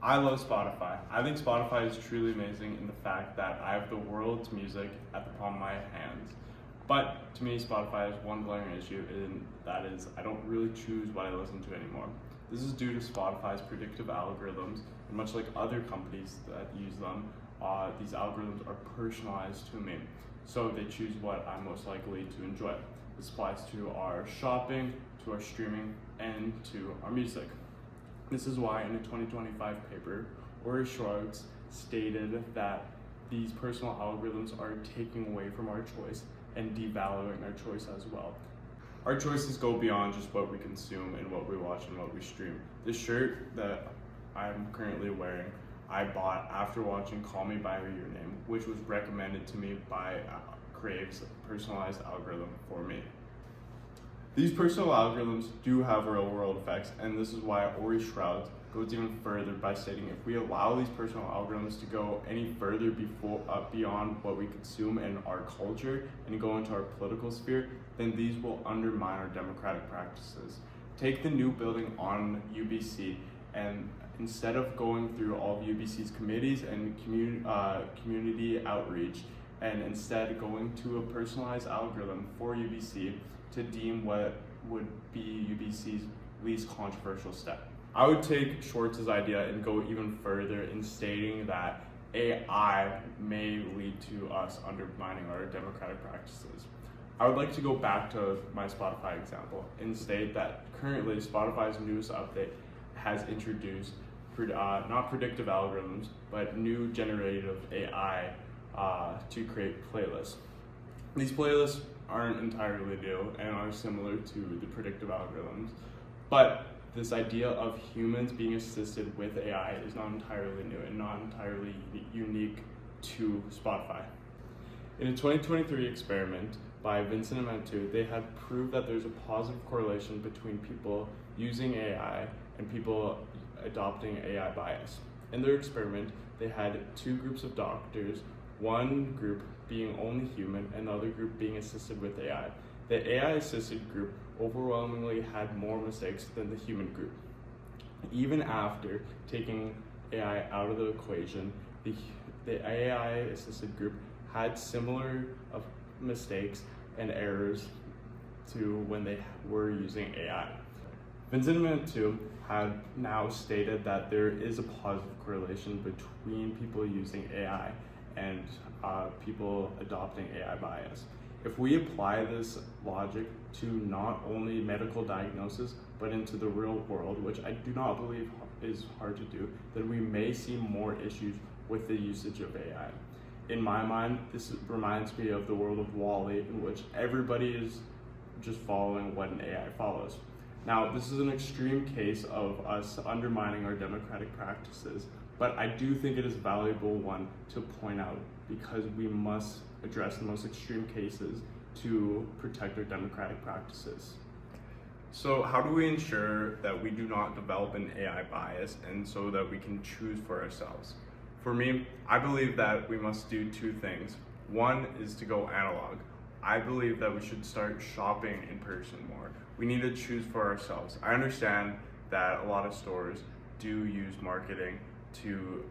I love Spotify. I think Spotify is truly amazing in the fact that I have the world's music at the palm of my hands. But to me, Spotify has one glaring issue, and that is I don't really choose what I listen to anymore. This is due to Spotify's predictive algorithms, and much like other companies that use them, these algorithms are personalized to me. So they choose what I'm most likely to enjoy. This applies to our shopping, to our streaming, and to our music. This is why in a 2025 paper, CORH stated that these personal algorithms are taking away from our choice and devaluing our choice as well. Our choices go beyond just what we consume and what we watch and what we stream. This shirt that I'm currently wearing, I bought after watching Call Me By Your Name, which was recommended to me by Crave's personalized algorithm for me. These personal algorithms do have real world effects, and this is why Ori Shroud goes even further by stating if we allow these personal algorithms to go any further beyond what we consume and our culture and go into our political sphere, then these will undermine our democratic practices. Take the new building on UBC, and instead of going through all of UBC's committees and community outreach, and instead going to a personalized algorithm for UBC to deem what would be UBC's least controversial step. I would take Schwartz's idea and go even further in stating that AI may lead to us undermining our democratic practices. I would like to go back to my Spotify example and state that currently Spotify's newest update has introduced not predictive algorithms, but new generative AI to create playlists. These playlists aren't entirely new and are similar to the predictive algorithms, but this idea of humans being assisted with AI is not entirely new and not entirely unique to Spotify. In a 2023 experiment by Vincent and Mantu, they had proved that there's a positive correlation between people using AI and people adopting AI bias. In their experiment, they had two groups of doctors, one group being only human and the other group being assisted with AI. The AI-assisted group overwhelmingly had more mistakes than the human group. Even after taking AI out of the equation, the AI-assisted group had similar mistakes and errors to when they were using AI. Vincent and Mantu had now stated that there is a positive correlation between people using AI and people adopting AI bias. If we apply this logic to not only medical diagnosis, but into the real world, which I do not believe is hard to do, then we may see more issues with the usage of AI. In my mind, this reminds me of the world of WALL-E, in which everybody is just following what an AI follows. Now, this is an extreme case of us undermining our democratic practices, but I do think it is a valuable one to point out because we must address the most extreme cases to protect our democratic practices. So how do we ensure that we do not develop an AI bias and so that we can choose for ourselves? For me, I believe that we must do two things. One is to go analog. I believe that we should start shopping in person more. We need to choose for ourselves. I understand that a lot of stores do use marketing to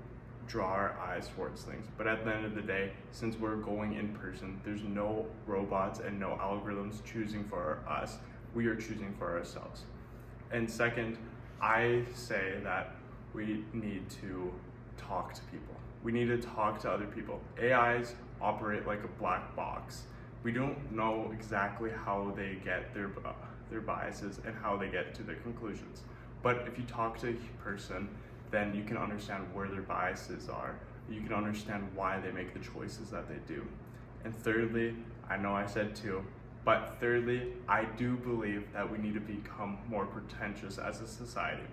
draw our eyes towards things, but at the end of the day, since we're going in person, there's no robots and no algorithms choosing for us. We are choosing for ourselves. And second, I say that we need to talk to people. We need to talk to other people. AIs operate like a black box. We don't know exactly how they get their biases and how they get to their conclusions. But if you talk to a person, then you can understand where their biases are. You can understand why they make the choices that they do. And thirdly, I know I said two, but thirdly, I do believe that we need to become more pretentious as a society.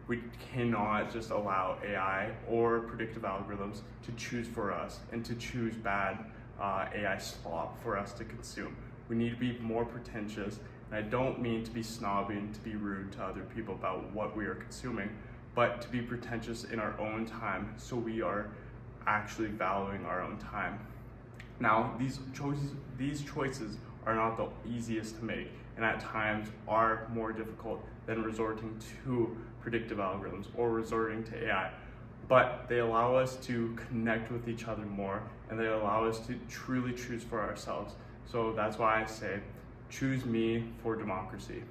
We cannot just allow AI or predictive algorithms to choose for us and to choose bad AI slop for us to consume. We need to be more pretentious, and I don't mean to be snobby and to be rude to other people about what we are consuming, but to be pretentious in our own time so we are actually valuing our own time. Now, these choices are not the easiest to make, and at times are more difficult than resorting to predictive algorithms or resorting to AI. but they allow us to connect with each other more, and they allow us to truly choose for ourselves. So that's why I say, choose me for democracy.